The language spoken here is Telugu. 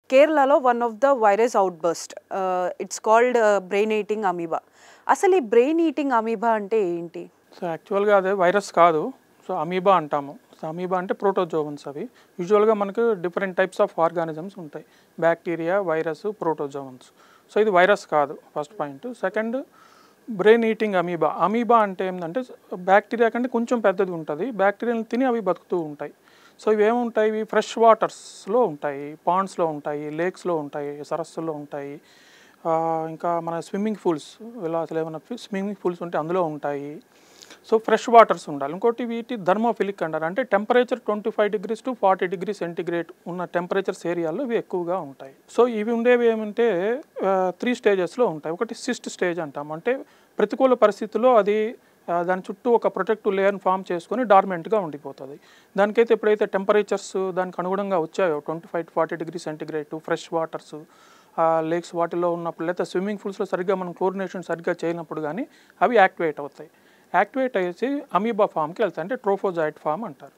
కేరళలో one of the virus outburst. It's called brain eating amoeba. అసలు ఈ బ్రెయిన్ ఈటింగ్ అమీబా అంటే ఏంటి? సో యాక్చువల్‌గా అదే వైరస్ కాదు. సో అమీబా అంటాము. సో అమీబా అంటే ప్రోటోజోవన్స్ అవి. యూజువల్‌గా మనకు డిఫరెంట్ టైప్స్ ఆఫ్ ఆర్గానిజమ్స్ ఉంటాయి. Bacteria, virus, protozoans. సో ఇది వైరస్ కాదు first point. Second brain eating amoeba. Amoeba అంటే ఏందంటే బ్యాక్టీరియా కంటే కొంచెం పెద్దది ఉంటది. బ్యాక్టీరియాని తిని అవి బతుకుతూ ఉంటాయి. సో ఇవేముంటాయి, ఇవి ఫ్రెష్ వాటర్స్‌లో ఉంటాయి, పాండ్స్‌లో ఉంటాయి, లేక్స్‌లో ఉంటాయి, సరస్సుల్లో ఉంటాయి. ఇంకా మన స్విమ్మింగ్ పూల్స్ ఇలా అసలు ఏమైనా స్విమ్మింగ్ పూల్స్ ఉంటే అందులో ఉంటాయి. సో ఫ్రెష్ వాటర్స్ ఉండాలి. ఇంకోటి వీటి థర్మోఫిలిక్ అంటారు. అంటే temperature 25 degrees to 40 degree centigrade ఉన్న టెంపరేచర్స్ ఏరియాలో ఇవి ఎక్కువగా ఉంటాయి. సో ఇవి ఉండేవి ఏమంటే 3 స్టేజెస్లో ఉంటాయి. ఒకటి సిస్ట్ స్టేజ్ అంటాం. అంటే ప్రతికూల పరిస్థితుల్లో అది దాని చుట్టూ ఒక ప్రొటెక్టివ్ లేయర్ని ఫామ్ చేసుకొని డార్మెంట్గా ఉండిపోతుంది. దానికైతే ఎప్పుడైతే టెంపరేచర్స్ దానికి అనుగుణంగా వచ్చాయో 25 to 40 degree centigrade fresh waters lakes వాటిలో ఉన్నప్పుడు, లేదా స్విమ్మింగ్ పూల్స్లో సరిగ్గా మనం క్లోరినేషన్ సరిగ్గా చేయనప్పుడు కానీ అవి యాక్టివేట్ అవుతాయి. యాక్టివేట్ అయ్యేసి అమీబా ఫామ్కి వెళ్తాయి. అంటే ట్రోఫోజాయిట్ ఫామ్ అంటారు.